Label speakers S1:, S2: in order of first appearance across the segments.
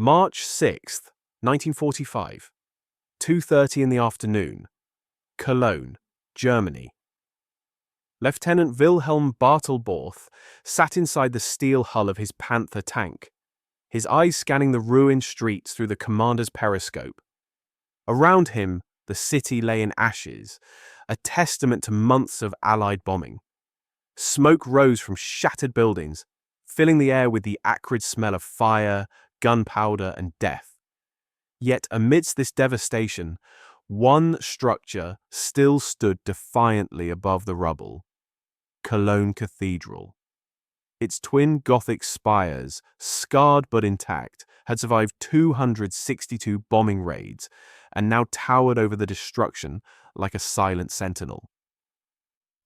S1: March 6th, 1945, 2:30 in the afternoon, Cologne, Germany. Lieutenant Wilhelm Bartalborth sat inside the steel hull of his Panther tank, his eyes scanning the ruined streets through the commander's periscope. Around him, the city lay in ashes, a testament to months of Allied bombing. Smoke rose from shattered buildings, filling the air with the acrid smell of fire, gunpowder, and death. Yet amidst this devastation, one structure still stood defiantly above the rubble: Cologne Cathedral. Its twin Gothic spires, scarred but intact, had survived 262 bombing raids and now towered over the destruction like a silent sentinel.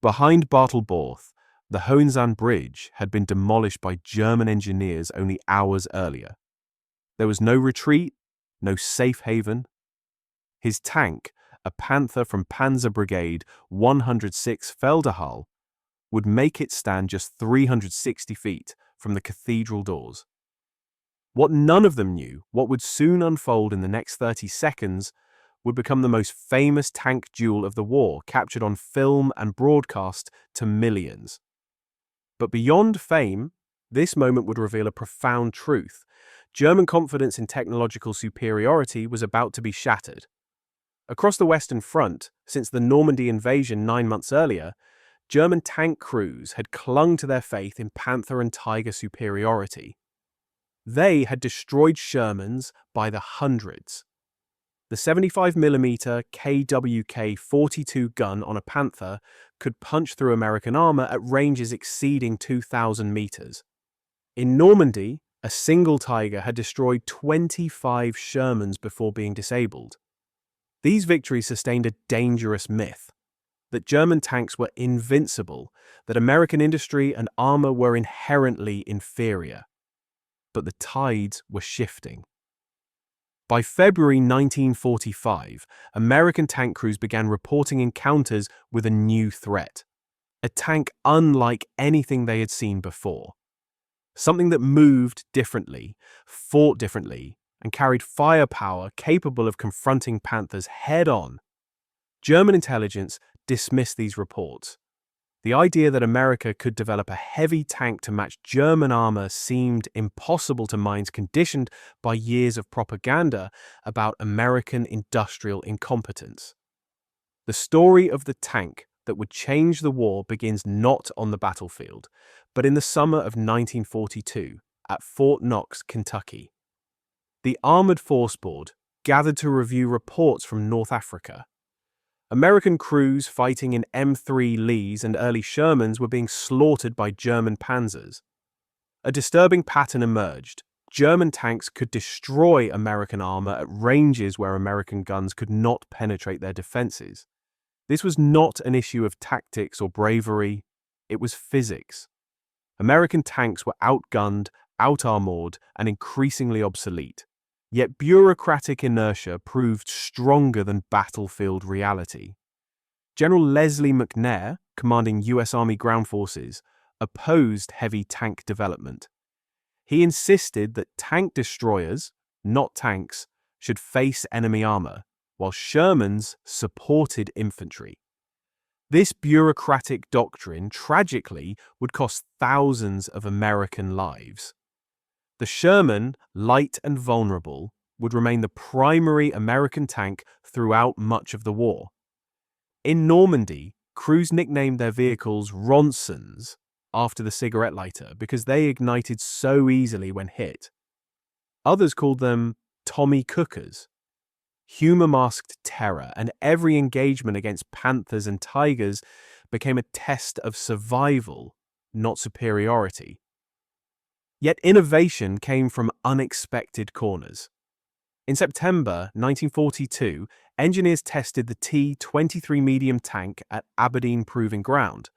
S1: Behind Bartalborth, the Hoenzan Bridge had been demolished by German engineers only hours earlier. There was no retreat, no safe haven. His tank, a Panther from Panzer Brigade 106 Feldhahal, would make it stand just 360 feet from the cathedral doors. What none of them knew, what would soon unfold in the next 30 seconds, would become the most famous tank duel of the war, captured on film and broadcast to millions. But beyond fame, this moment would reveal a profound truth. German confidence in technological superiority was about to be shattered. Across the Western Front, since the Normandy invasion 9 months earlier, German tank crews had clung to their faith in Panther and Tiger superiority. They had destroyed Shermans by the hundreds. The 75mm KWK-42 gun on a Panther could punch through American armor at ranges exceeding 2,000 meters. In Normandy, a single Tiger had destroyed 25 Shermans before being disabled. These victories sustained a dangerous myth: that German tanks were invincible, that American industry and armor were inherently inferior. But the tides were shifting. By February 1945, American tank crews began reporting encounters with a new threat, a tank unlike anything they had seen before. Something that moved differently, fought differently, and carried firepower capable of confronting Panthers head-on. German intelligence dismissed these reports. The idea that America could develop a heavy tank to match German armor seemed impossible to minds conditioned by years of propaganda about American industrial incompetence. The story of the tank that would change the war begins not on the battlefield, but in the summer of 1942 at Fort Knox, Kentucky. The Armored Force Board gathered to review reports from North Africa. American crews fighting in M3 Lees and early Shermans were being slaughtered by German panzers. A disturbing pattern emerged. German tanks could destroy American armor at ranges where American guns could not penetrate their defenses. This was not an issue of tactics or bravery, it was physics. American tanks were outgunned, out-armored, and increasingly obsolete. Yet bureaucratic inertia proved stronger than battlefield reality. General Leslie McNair, commanding U.S. Army ground forces, opposed heavy tank development. He insisted that tank destroyers, not tanks, should face enemy armor, while Shermans supported infantry. This bureaucratic doctrine, tragically, would cost thousands of American lives. The Sherman, light and vulnerable, would remain the primary American tank throughout much of the war. In Normandy, crews nicknamed their vehicles Ronsons after the cigarette lighter because they ignited so easily when hit. Others called them Tommy Cookers. Humor-masked terror, and every engagement against Panthers and Tigers became a test of survival, not superiority. Yet innovation came from unexpected corners. In September 1942, engineers tested the T-23 medium tank at Aberdeen Proving Ground.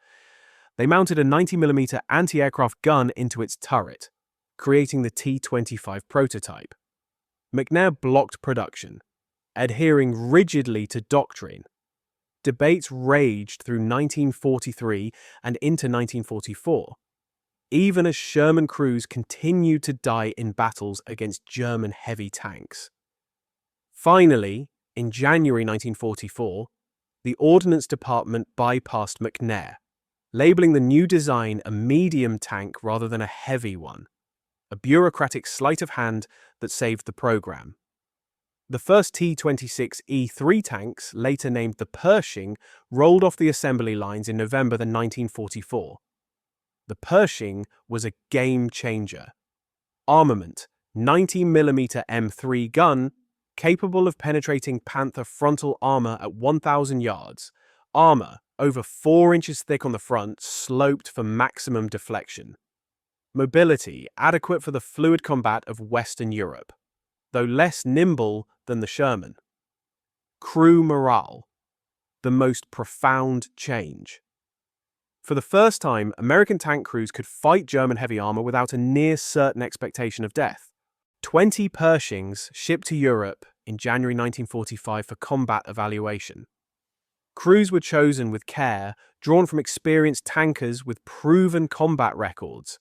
S1: They mounted a 90mm anti-aircraft gun into its turret, creating the T-25 prototype. McNair blocked production, adhering rigidly to doctrine. Debates raged through 1943 and into 1944. even as Sherman crews continued to die in battles against German heavy tanks. Finally, in January 1944, the Ordnance Department bypassed McNair, labeling the new design a medium tank rather than a heavy one, a bureaucratic sleight of hand that saved the program. The first T-26E3 tanks, later named the Pershing, rolled off the assembly lines in November 1944. The Pershing was a game-changer. Armament, 90mm M3 gun, capable of penetrating Panther frontal armor at 1,000 yards. Armor, over 4 inches thick on the front, sloped for maximum deflection. Mobility, adequate for the fluid combat of Western Europe, though less nimble than the Sherman. Crew morale, the most profound change. For the first time, American tank crews could fight German heavy armor without a near-certain expectation of death. 20 Pershings shipped to Europe in January 1945 for combat evaluation. Crews were chosen with care, drawn from experienced tankers with proven combat records.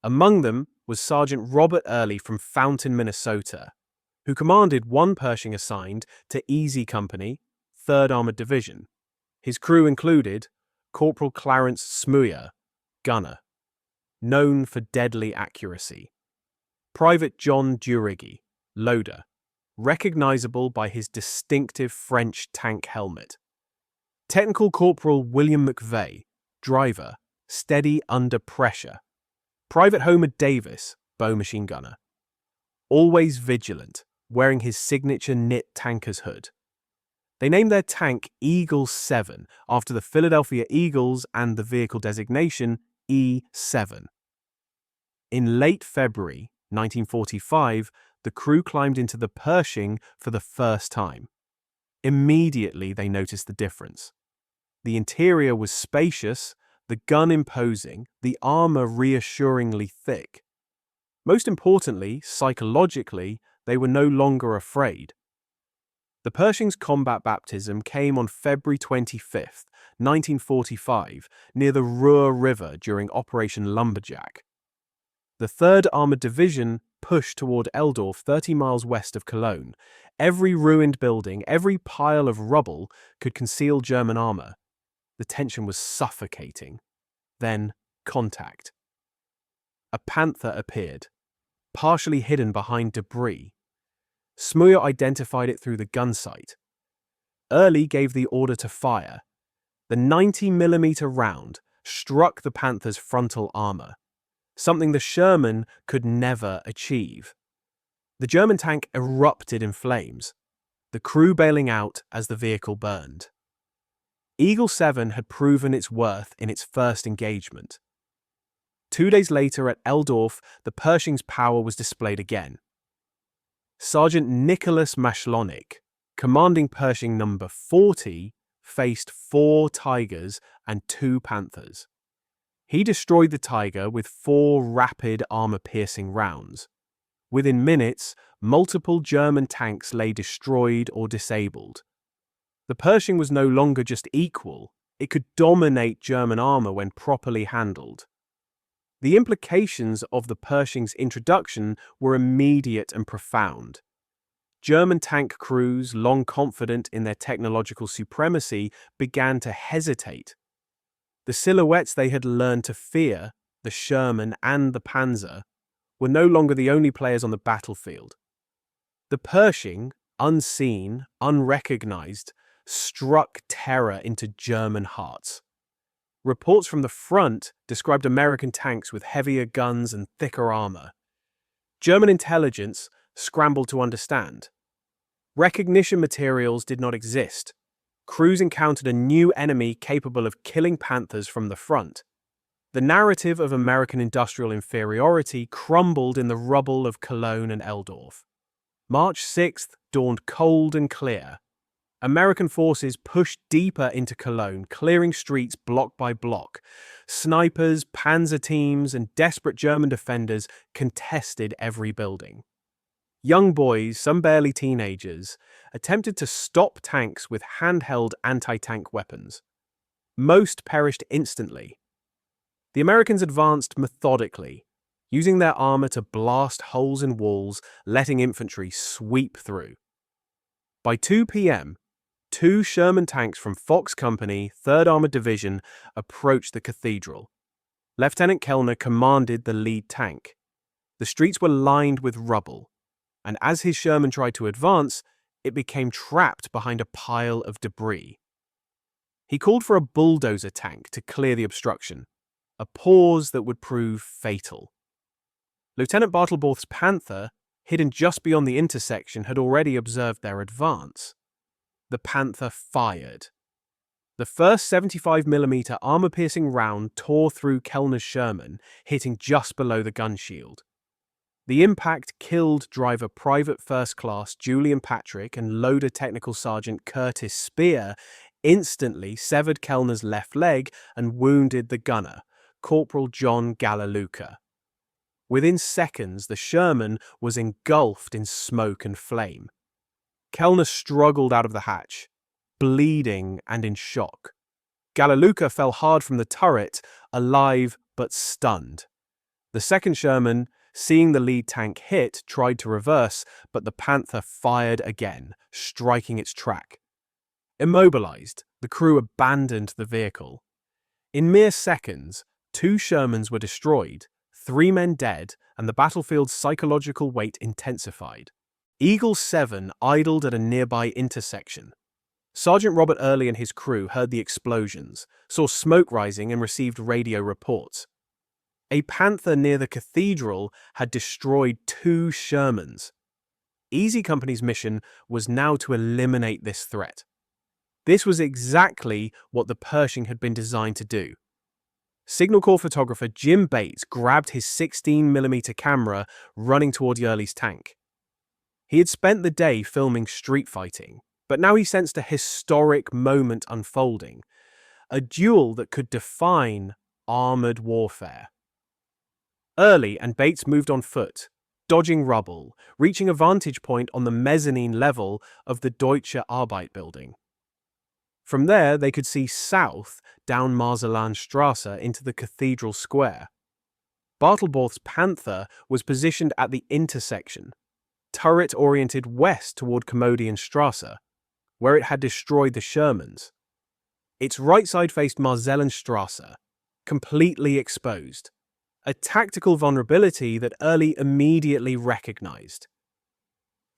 S1: Among them was Sergeant Robert Early from Fountain, Minnesota, who commanded one Pershing assigned to Easy Company, 3rd Armored Division. His crew included Corporal Clarence Smuyer, gunner, known for deadly accuracy; Private John Durigi, loader, recognizable by his distinctive French tank helmet; Technical Corporal William McVeigh, driver, steady under pressure; Private Homer Davis, bow machine gunner, always vigilant, wearing his signature knit tanker's hood. They named their tank Eagle 7 after the Philadelphia Eagles and the vehicle designation E7. In late February 1945, the crew climbed into the Pershing for the first time. Immediately they noticed the difference. The interior was spacious, the gun imposing, the armor reassuringly thick. Most importantly, psychologically, they were no longer afraid. The Pershing's combat baptism came on February 25, 1945, near the Ruhr River during Operation Lumberjack. The 3rd Armored Division pushed toward Eldorf, 30 miles west of Cologne. Every ruined building, every pile of rubble could conceal German armor. The tension was suffocating. Then, contact. A Panther appeared, partially hidden behind debris. Smuyer identified it through the gun sight. Early gave the order to fire. The 90mm round struck the Panther's frontal armor, something the Sherman could never achieve. The German tank erupted in flames, the crew bailing out as the vehicle burned. Eagle 7 had proven its worth in its first engagement. 2 days later at Eldorf, the Pershing's power was displayed again. Sergeant Nicholas Mashlonik, commanding Pershing number 40, faced 4 Tigers and 2 Panthers. He destroyed the Tiger with 4 rapid armor-piercing rounds. Within minutes, multiple German tanks lay destroyed or disabled. The Pershing was no longer just equal, it could dominate German armor when properly handled. The implications of the Pershing's introduction were immediate and profound. German tank crews, long confident in their technological supremacy, began to hesitate. The silhouettes they had learned to fear, the Sherman and the Panzer, were no longer the only players on the battlefield. The Pershing, unseen, unrecognized, struck terror into German hearts. Reports from the front described American tanks with heavier guns and thicker armor. German intelligence scrambled to understand. Recognition materials did not exist. Crews encountered a new enemy capable of killing Panthers from the front. The narrative of American industrial inferiority crumbled in the rubble of Cologne and Eldorf. March 6th dawned cold and clear. American forces pushed deeper into Cologne, clearing streets block by block. Snipers, panzer teams, and desperate German defenders contested every building. Young boys, some barely teenagers, attempted to stop tanks with handheld anti-tank weapons. Most perished instantly. The Americans advanced methodically, using their armor to blast holes in walls, letting infantry sweep through. By 2 p.m., 2 Sherman tanks from Fox Company, 3rd Armored Division, approached the cathedral. Lieutenant Kellner commanded the lead tank. The streets were lined with rubble, and as his Sherman tried to advance, it became trapped behind a pile of debris. He called for a bulldozer tank to clear the obstruction, a pause that would prove fatal. Lieutenant Bartalborth's Panther, hidden just beyond the intersection, had already observed their advance. The Panther fired. The first 75mm armor-piercing round tore through Kellner's Sherman, hitting just below the gun shield. The impact killed Driver Private First Class Julian Patrick and Loader Technical Sergeant Curtis Spear, instantly severed Kellner's left leg and wounded the gunner, Corporal John Gallaluca. Within seconds, the Sherman was engulfed in smoke and flame. Kellner struggled out of the hatch, bleeding and in shock. Gallaluca fell hard from the turret, alive but stunned. The second Sherman, seeing the lead tank hit, tried to reverse, but the Panther fired again, striking its track. Immobilized, the crew abandoned the vehicle. In mere seconds, 2 Shermans were destroyed, 3 men dead, and the battlefield's psychological weight intensified. Eagle 7 idled at a nearby intersection. Sergeant Robert Early and his crew heard the explosions, saw smoke rising, and received radio reports. A Panther near the cathedral had destroyed 2 Shermans. Easy Company's mission was now to eliminate this threat. This was exactly what the Pershing had been designed to do. Signal Corps photographer Jim Bates grabbed his 16mm camera, running toward Early's tank. He had spent the day filming street fighting, but now he sensed a historic moment unfolding, a duel that could define armored warfare. Early and Bates moved on foot, dodging rubble, reaching a vantage point on the mezzanine level of the Deutsche Arbeit building. From there, they could see south down Marselanstrasse into the cathedral square. Bartalborth's Panther was positioned at the intersection, turret oriented west toward Commodienstrasse, where it had destroyed the Shermans. Its right side faced Marselanstrasse, completely exposed, a tactical vulnerability that Early immediately recognized.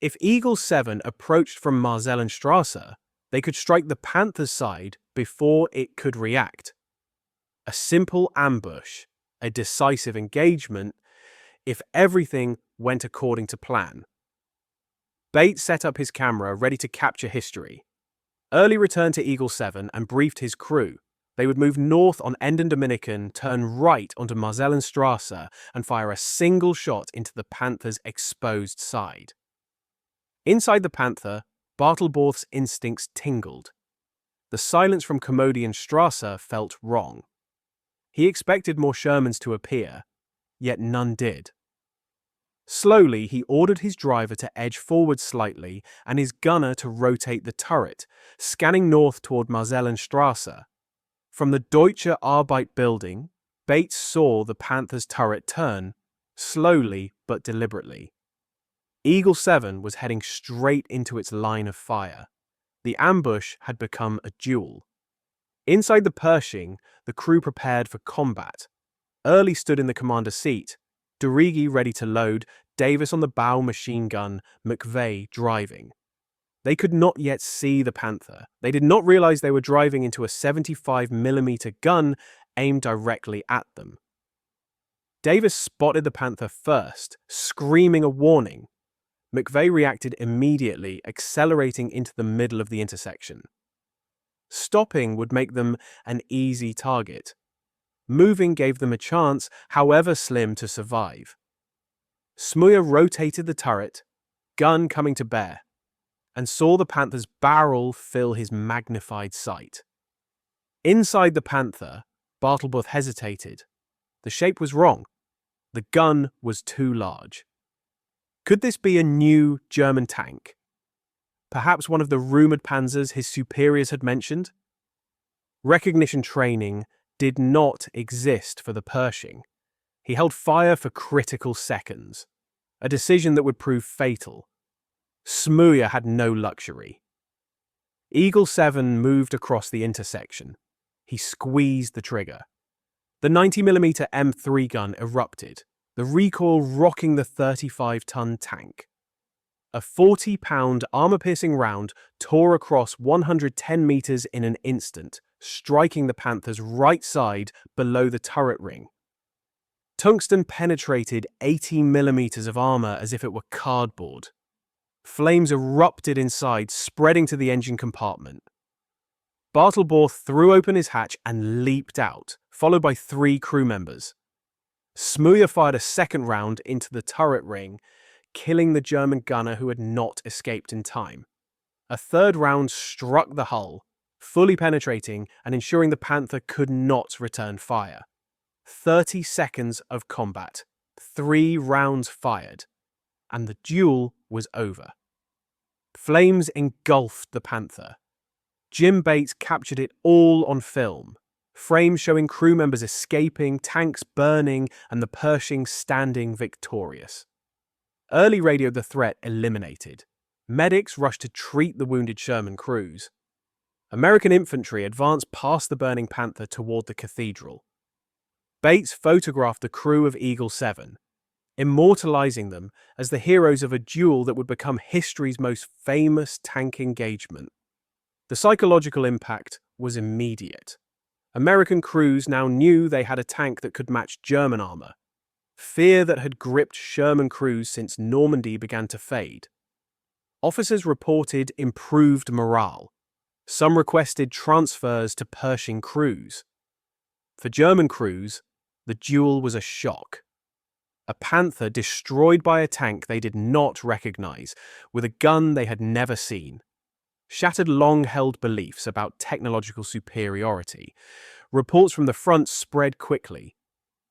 S1: If Eagle 7 approached from Marselanstrasse, they could strike the Panther's side before it could react. A simple ambush, a decisive engagement, if everything went according to plan. Bates set up his camera, ready to capture history. Early returned to Eagle 7 and briefed his crew. They would move north on Enden Dominican, turn right onto Marselanstrasse, and fire a single shot into the Panther's exposed side. Inside the Panther, Bartalborth's instincts tingled. The silence from Commodienstrasse felt wrong. He expected more Shermans to appear, yet none did. Slowly, he ordered his driver to edge forward slightly and his gunner to rotate the turret, scanning north toward Marselanstrasse. From the Deutsche Arbeit building, Bates saw the Panther's turret turn, slowly but deliberately. Eagle 7 was heading straight into its line of fire. The ambush had become a duel. Inside the Pershing, the crew prepared for combat. Early stood in the commander's seat, Durigi ready to load, Davis on the bow machine gun, McVeigh driving. They could not yet see the Panther. They did not realize they were driving into a 75mm gun aimed directly at them. Davis spotted the Panther first, screaming a warning. McVeigh reacted immediately, accelerating into the middle of the intersection. Stopping would make them an easy target. Moving gave them a chance, however slim, to survive. Smuyer rotated the turret, gun coming to bear, and saw the Panther's barrel fill his magnified sight. Inside the Panther, Bartalborth hesitated. The shape was wrong. The gun was too large. Could this be a new German tank? Perhaps one of the rumoured panzers his superiors had mentioned? Recognition training did not exist for the Pershing. He held fire for critical seconds, a decision that would prove fatal. Smuja had no luxury. Eagle 7 moved across the intersection. He squeezed the trigger. The 90mm M3 gun erupted, the recoil rocking the 35-ton tank. A 40-pound armor-piercing round tore across 110 meters in an instant, striking the Panther's right side below the turret ring. Tungsten penetrated 80mm of armor as if it were cardboard. Flames erupted inside, spreading to the engine compartment. Bartalborth threw open his hatch and leaped out, followed by 3 crew members. Smuja fired a second round into the turret ring, killing the German gunner who had not escaped in time. A third round struck the hull, fully penetrating and ensuring the Panther could not return fire. 30 seconds of combat, 3 rounds fired, and the duel was over. Flames engulfed the Panther. Jim Bates captured it all on film. Frames showing crew members escaping, tanks burning, and the Pershing standing victorious. Early radioed the threat eliminated. Medics rushed to treat the wounded Sherman crews. American infantry advanced past the burning Panther toward the cathedral. Bates photographed the crew of Eagle 7, immortalizing them as the heroes of a duel that would become history's most famous tank engagement. The psychological impact was immediate. American crews now knew they had a tank that could match German armor. Fear that had gripped Sherman crews since Normandy began to fade. Officers reported improved morale. Some requested transfers to Pershing crews. For German crews, the duel was a shock. A Panther destroyed by a tank they did not recognize, with a gun they had never seen. Shattered long-held beliefs about technological superiority. Reports from the front spread quickly.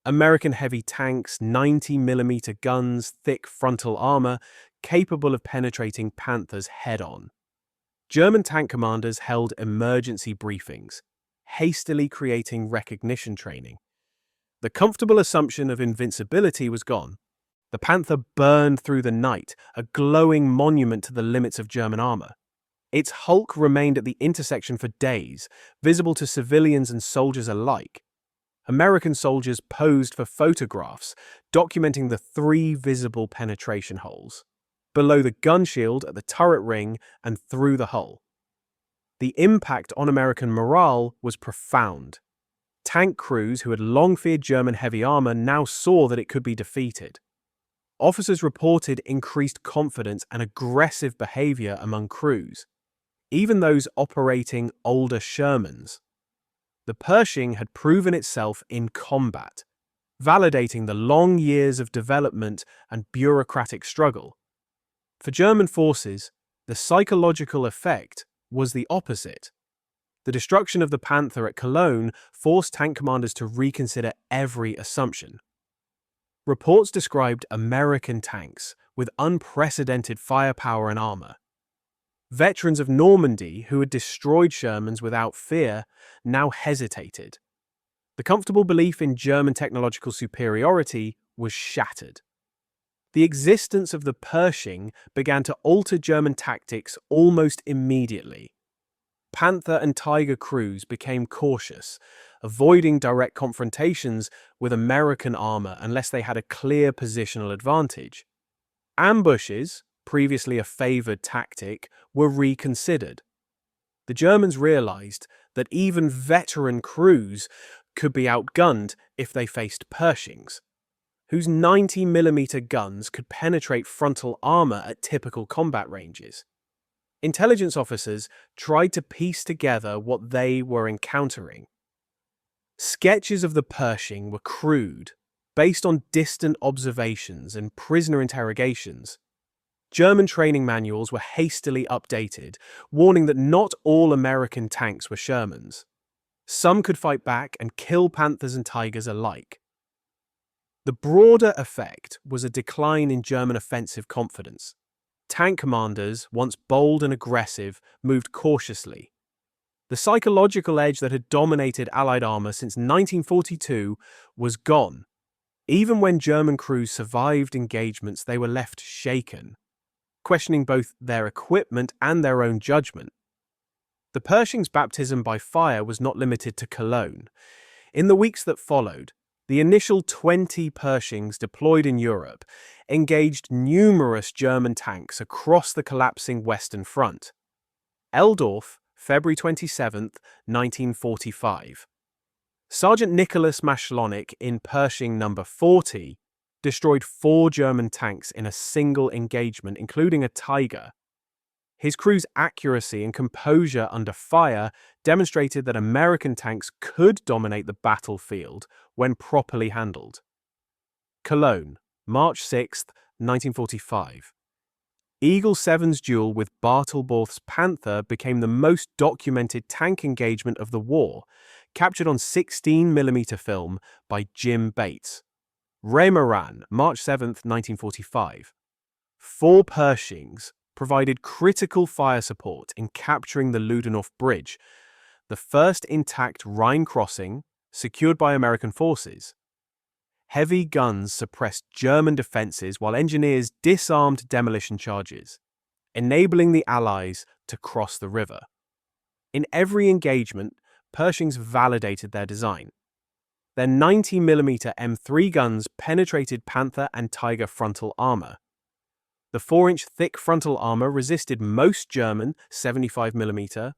S1: American heavy tanks, 90mm guns, thick frontal armor, capable of penetrating Panthers head-on. German tank commanders held emergency briefings, hastily creating recognition training. The comfortable assumption of invincibility was gone. The Panther burned through the night, a glowing monument to the limits of German armor. Its hulk remained at the intersection for days, visible to civilians and soldiers alike. American soldiers posed for photographs, documenting the 3 visible penetration holes, below the gun shield, at the turret ring, and through the hull. The impact on American morale was profound. Tank crews who had long feared German heavy armor now saw that it could be defeated. Officers reported increased confidence and aggressive behavior among crews, even those operating older Shermans. The Pershing had proven itself in combat, validating the long years of development and bureaucratic struggle. For German forces, the psychological effect was the opposite. The destruction of the Panther at Cologne forced tank commanders to reconsider every assumption. Reports described American tanks with unprecedented firepower and armor. Veterans of Normandy, who had destroyed Shermans without fear, now hesitated. The comfortable belief in German technological superiority was shattered. The existence of the Pershing began to alter German tactics almost immediately. Panther and Tiger crews became cautious, avoiding direct confrontations with American armor unless they had a clear positional advantage. Ambushes, previously a favored tactic, were reconsidered. The Germans realized that even veteran crews could be outgunned if they faced Pershings, whose 90mm guns could penetrate frontal armor at typical combat ranges. Intelligence officers tried to piece together what they were encountering. Sketches of the Pershing were crude, based on distant observations and prisoner interrogations. German training manuals were hastily updated, warning that not all American tanks were Shermans. Some could fight back and kill Panthers and Tigers alike. The broader effect was a decline in German offensive confidence. Tank commanders, once bold and aggressive, moved cautiously. The psychological edge that had dominated Allied armor since 1942 was gone. Even when German crews survived engagements, they were left shaken, questioning both their equipment and their own judgment. The Pershing's baptism by fire was not limited to Cologne. In the weeks that followed, the initial 20 Pershings deployed in Europe engaged numerous German tanks across the collapsing Western Front. Eldorf, February 27, 1945. Sergeant Nicholas Mashlonik in Pershing No. 40 destroyed 4 German tanks in a single engagement, including a Tiger. His crew's accuracy and composure under fire demonstrated that American tanks could dominate the battlefield when properly handled. Cologne, March 6, 1945. Eagle 7's duel with Bartalborth's Panther became the most documented tank engagement of the war, captured on 16mm film by Jim Bates. Remoran, March 7, 1945. 4 Pershings provided critical fire support in capturing the Ludendorff Bridge, the first intact Rhine crossing secured by American forces. Heavy guns suppressed German defenses while engineers disarmed demolition charges, enabling the Allies to cross the river. In every engagement, Pershings validated their design. Their 90mm M3 guns penetrated Panther and Tiger frontal armor. The 4-inch thick frontal armor resisted most German 75mm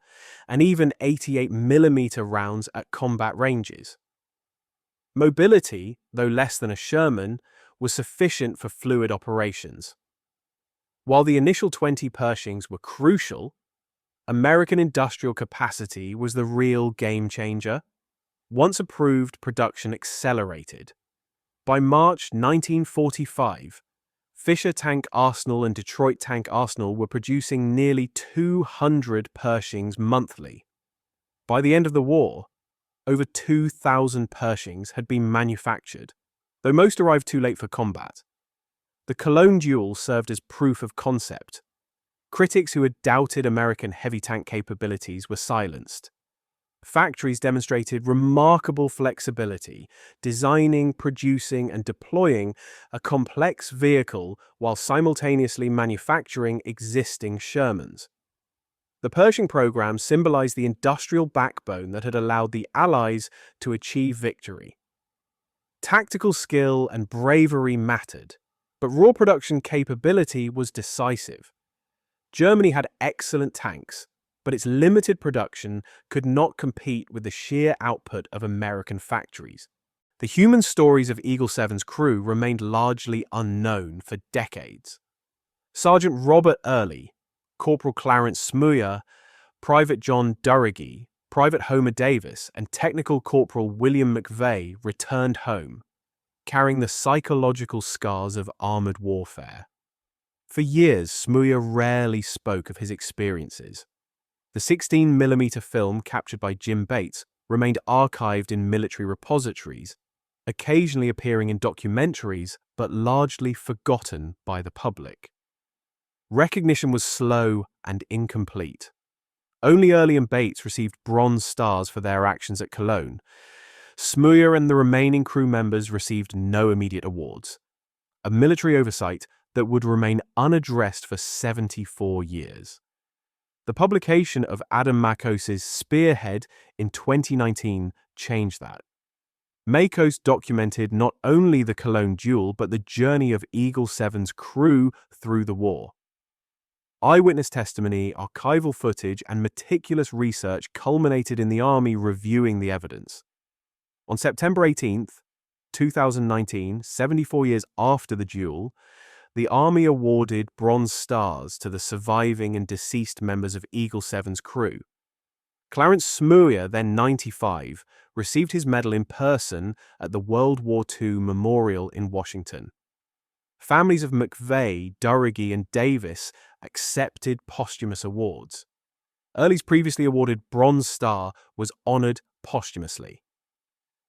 S1: and even 88mm rounds at combat ranges. Mobility, though less than a Sherman, was sufficient for fluid operations. While the initial 20 Pershings were crucial, American industrial capacity was the real game changer. Once approved, production accelerated. By March 1945, Fisher Tank Arsenal and Detroit Tank Arsenal were producing nearly 200 Pershings monthly. By the end of the war, over 2,000 Pershings had been manufactured, though most arrived too late for combat. The Cologne duel served as proof of concept. Critics who had doubted American heavy tank capabilities were silenced. Factories demonstrated remarkable flexibility, designing, producing, and deploying a complex vehicle while simultaneously manufacturing existing Shermans. The Pershing program symbolized the industrial backbone that had allowed the Allies to achieve victory. Tactical skill and bravery mattered, but raw production capability was decisive. Germany had excellent tanks, but its limited production could not compete with the sheer output of American factories. The human stories of Eagle 7's crew remained largely unknown for decades. Sergeant Robert Early, Corporal Clarence Smuyer, Private John Durragi, Private Homer Davis, and Technical Corporal William McVeigh returned home, carrying the psychological scars of armored warfare. For years, Smuyer rarely spoke of his experiences. The 16mm film captured by Jim Bates remained archived in military repositories, occasionally appearing in documentaries, but largely forgotten by the public. Recognition was slow and incomplete. Only Early and Bates received Bronze Stars for their actions at Cologne. Smuyer and the remaining crew members received no immediate awards, a military oversight that would remain unaddressed for 74 years. The publication of Adam Makos's Spearhead in 2019 changed that. Makos documented not only the Cologne duel, but the journey of Eagle 7's crew through the war. Eyewitness testimony, archival footage, and meticulous research culminated in the Army reviewing the evidence. On September 18, 2019, 74 years after the duel, the Army awarded Bronze Stars to the surviving and deceased members of Eagle 7's crew. Clarence Smuyer, then 95, received his medal in person at the World War II Memorial in Washington. Families of McVeigh, Durragi, and Davis accepted posthumous awards. Early's previously awarded Bronze Star was honored posthumously.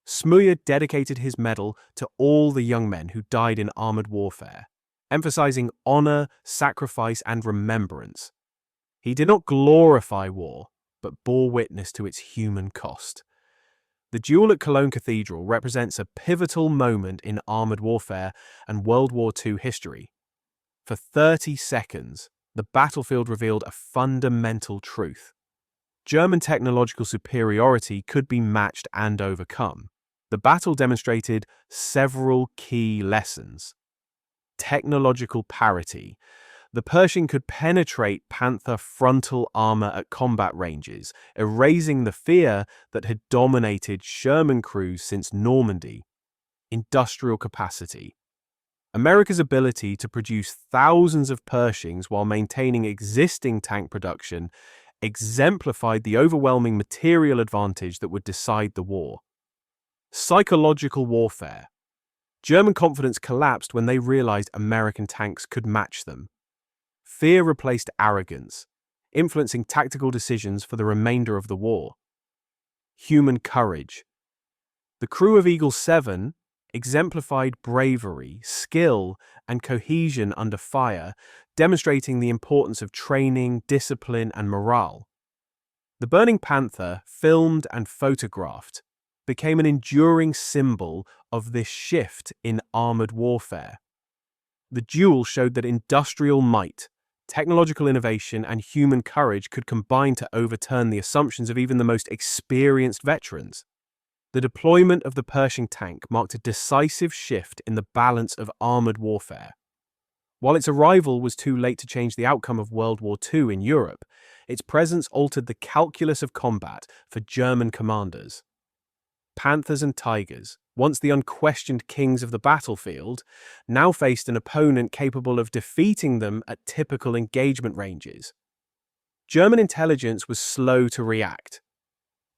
S1: Smuyer dedicated his medal to all the young men who died in armored warfare, emphasizing honor, sacrifice, and remembrance. He did not glorify war, but bore witness to its human cost. The duel at Cologne Cathedral represents a pivotal moment in armored warfare and World War II history. For 30 seconds, the battlefield revealed a fundamental truth. German technological superiority could be matched and overcome. The battle demonstrated several key lessons. Technological parity. The Pershing could penetrate Panther frontal armor at combat ranges, erasing the fear that had dominated Sherman crews since Normandy. Industrial capacity. America's ability to produce thousands of Pershings while maintaining existing tank production exemplified the overwhelming material advantage that would decide the war. Psychological warfare. German confidence collapsed when they realized American tanks could match them. Fear replaced arrogance, influencing tactical decisions for the remainder of the war. Human courage. The crew of Eagle 7 exemplified bravery, skill, and cohesion under fire, demonstrating the importance of training, discipline, and morale. The burning Panther, filmed and photographed, became an enduring symbol of this shift in armored warfare. The duel showed that industrial might, technological innovation, and human courage could combine to overturn the assumptions of even the most experienced veterans. The deployment of the Pershing tank marked a decisive shift in the balance of armored warfare. While its arrival was too late to change the outcome of World War II in Europe, its presence altered the calculus of combat for German commanders. Panthers and Tigers, once the unquestioned kings of the battlefield, now faced an opponent capable of defeating them at typical engagement ranges. German intelligence was slow to react.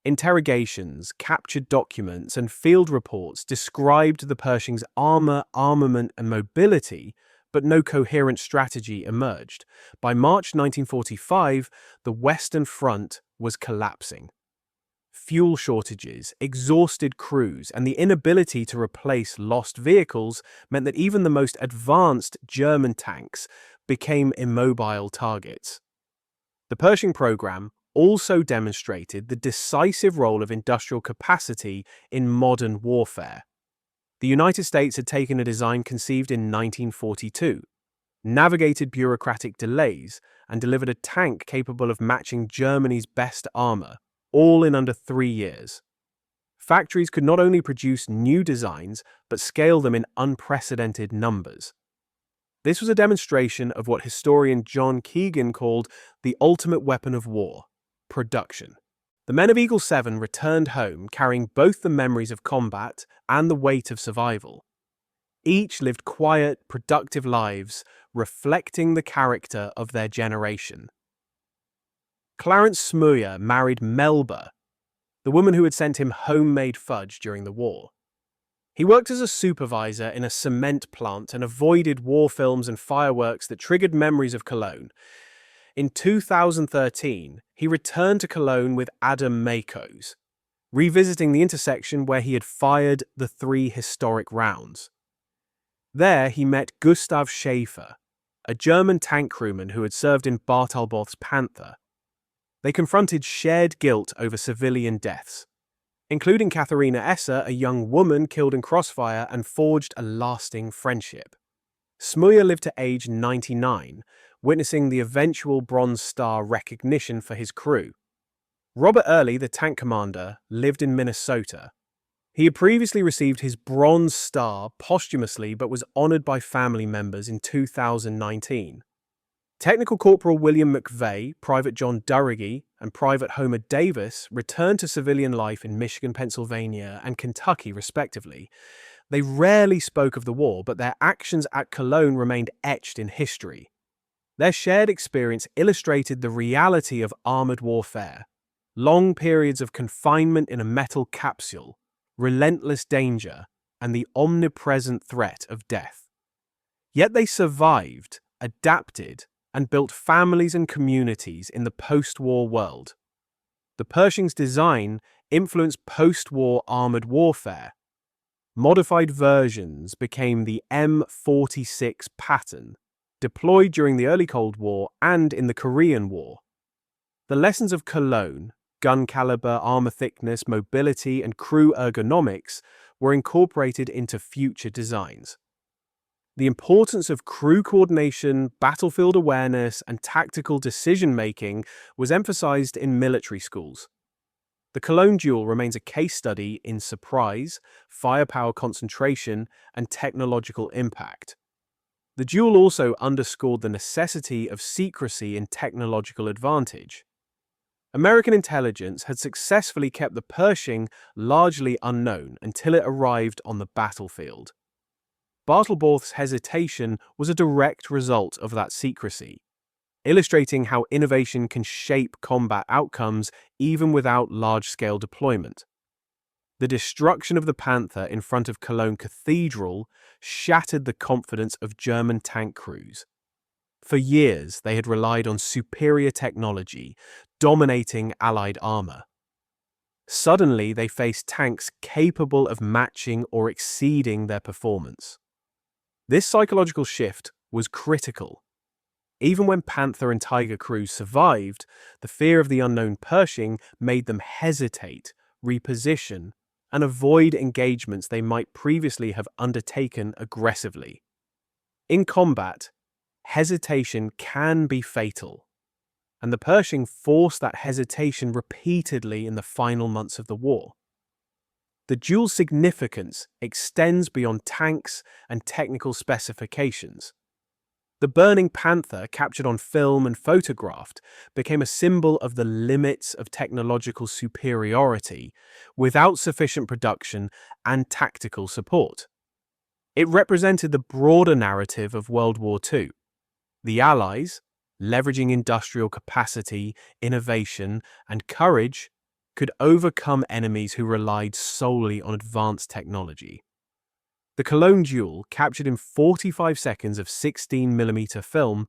S1: Interrogations, captured documents, and field reports described the Pershing's armor, armament, and mobility, but no coherent strategy emerged. By March 1945, the Western Front was collapsing. Fuel shortages, exhausted crews, and the inability to replace lost vehicles meant that even the most advanced German tanks became immobile targets. The Pershing program also demonstrated the decisive role of industrial capacity in modern warfare. The United States had taken a design conceived in 1942, navigated bureaucratic delays, and delivered a tank capable of matching Germany's best armor, all in under 3 years. Factories could not only produce new designs, but scale them in unprecedented numbers. This was a demonstration of what historian John Keegan called the ultimate weapon of war: production. The men of Eagle 7 returned home carrying both the memories of combat and the weight of survival. Each lived quiet, productive lives, reflecting the character of their generation. Clarence Smuyer married Melba, the woman who had sent him homemade fudge during the war. He worked as a supervisor in a cement plant and avoided war films and fireworks that triggered memories of Cologne. In 2013, he returned to Cologne with Adam Makos, revisiting the intersection where he had fired the 3 historic rounds. There he met Gustav Schäfer, a German tank crewman who had served in Bartalborth's Panther. They confronted shared guilt over civilian deaths, including Katharina Esser, a young woman killed in crossfire, and forged a lasting friendship. Smuyer lived to age 99, witnessing the eventual Bronze Star recognition for his crew. Robert Early, the tank commander, lived in Minnesota. He had previously received his Bronze Star posthumously but was honored by family members in 2019. Technical Corporal William McVeigh, Private John Durragee, and Private Homer Davis returned to civilian life in Michigan, Pennsylvania, and Kentucky, respectively. They rarely spoke of the war, but their actions at Cologne remained etched in history. Their shared experience illustrated the reality of armored warfare: long periods of confinement in a metal capsule, relentless danger, and the omnipresent threat of death. Yet they survived, adapted, and built families and communities in the post-war world. The Pershing's design influenced post-war armored warfare. Modified versions became the M46 pattern, deployed during the early Cold War and in the Korean War. The lessons of Cologne, Gun caliber, armor thickness, mobility, and crew ergonomics were incorporated into future designs. The importance of crew coordination, battlefield awareness, and tactical decision-making was emphasized in military schools. The Cologne Duel remains a case study in surprise, firepower concentration, and technological impact. The duel also underscored the necessity of secrecy in technological advantage. American intelligence had successfully kept the Pershing largely unknown until it arrived on the battlefield. Bartalborth's hesitation was a direct result of that secrecy, illustrating how innovation can shape combat outcomes even without large-scale deployment. The destruction of the Panther in front of Cologne Cathedral shattered the confidence of German tank crews. For years, they had relied on superior technology, dominating Allied armor. Suddenly, they faced tanks capable of matching or exceeding their performance. This psychological shift was critical. Even when Panther and Tiger crews survived, the fear of the unknown Pershing made them hesitate, reposition, and avoid engagements they might previously have undertaken aggressively. In combat, hesitation can be fatal, and the Pershing forced that hesitation repeatedly in the final months of the war. The duel's significance extends beyond tanks and technical specifications. The burning Panther, captured on film and photographed, became a symbol of the limits of technological superiority without sufficient production and tactical support. It represented the broader narrative of World War II. The Allies, leveraging industrial capacity, innovation, and courage, could overcome enemies who relied solely on advanced technology. The Cologne Duel, captured in 45 seconds of 16mm film,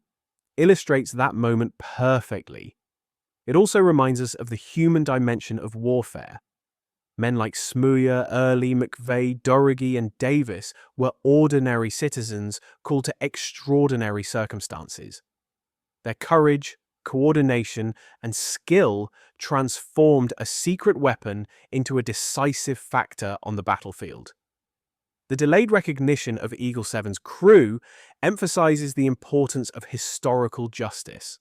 S1: illustrates that moment perfectly. It also reminds us of the human dimension of warfare. Men like Smuyer, Early, McVeigh, Dorrigy, and Davis were ordinary citizens called to extraordinary circumstances. Their courage, coordination, and skill transformed a secret weapon into a decisive factor on the battlefield. The delayed recognition of Eagle 7's crew emphasizes the importance of historical justice.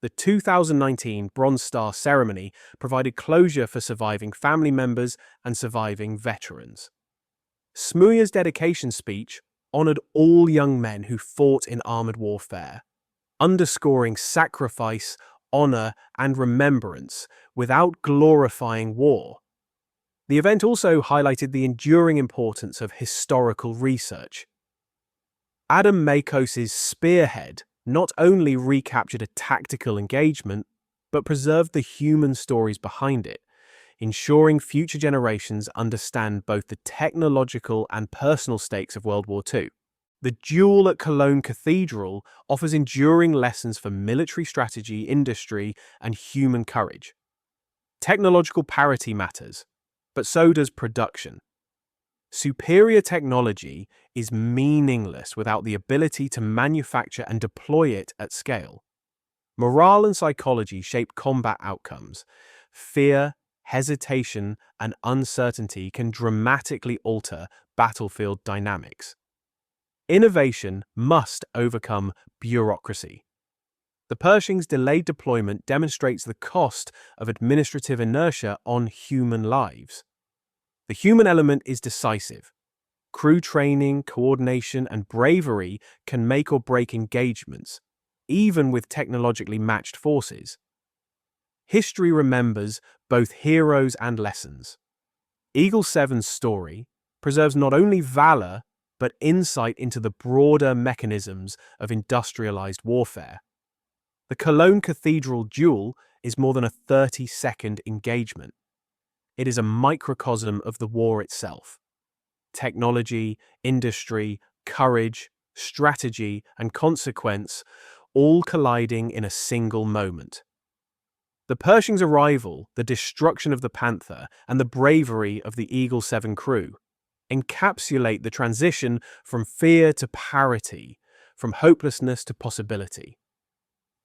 S1: The 2019 Bronze Star ceremony provided closure for surviving family members and surviving veterans. Smuyer's dedication speech honored all young men who fought in armored warfare, underscoring sacrifice, honor, and remembrance without glorifying war. The event also highlighted the enduring importance of historical research. Adam Makos's Spearhead not only recaptured a tactical engagement, but preserved the human stories behind it, ensuring future generations understand both the technological and personal stakes of World War II. The duel at Cologne Cathedral offers enduring lessons for military strategy, industry, and human courage. Technological parity matters, but so does production. Superior technology is meaningless without the ability to manufacture and deploy it at scale. Morale and psychology shape combat outcomes. Fear, hesitation, and uncertainty can dramatically alter battlefield dynamics. Innovation must overcome bureaucracy. The Pershing's delayed deployment demonstrates the cost of administrative inertia on human lives. The human element is decisive. Crew training, coordination, and bravery can make or break engagements, even with technologically matched forces. History remembers both heroes and lessons. Eagle 7's story preserves not only valor, but insight into the broader mechanisms of industrialized warfare. The Cologne Cathedral duel is more than a 30-second engagement. It is a microcosm of the war itself. Technology, industry, courage, strategy, and consequence all colliding in a single moment. The Pershing's arrival, the destruction of the Panther, and the bravery of the Eagle 7 crew encapsulate the transition from fear to parity, from hopelessness to possibility.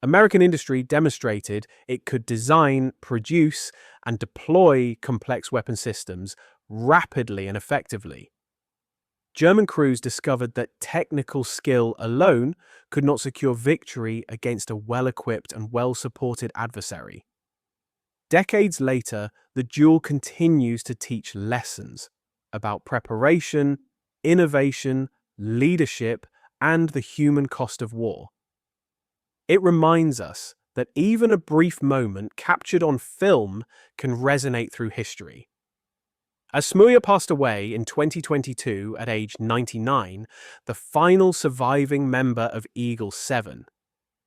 S1: American industry demonstrated it could design, produce, and deploy complex weapon systems rapidly and effectively. German crews discovered that technical skill alone could not secure victory against a well-equipped and well-supported adversary. Decades later, the duel continues to teach lessons about preparation, innovation, leadership, and the human cost of war. It reminds us that even a brief moment captured on film can resonate through history. As Smuja passed away in 2022 at age 99, the final surviving member of Eagle 7,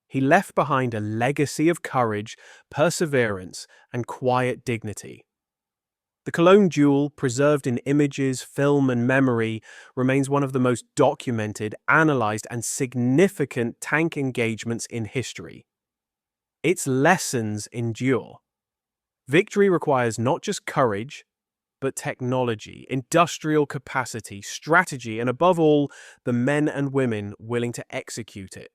S1: he left behind a legacy of courage, perseverance, and quiet dignity. The Cologne duel, preserved in images, film, and memory, remains one of the most documented, analyzed, and significant tank engagements in history. Its lessons endure. Victory requires not just courage, but technology, industrial capacity, strategy, and above all, the men and women willing to execute it.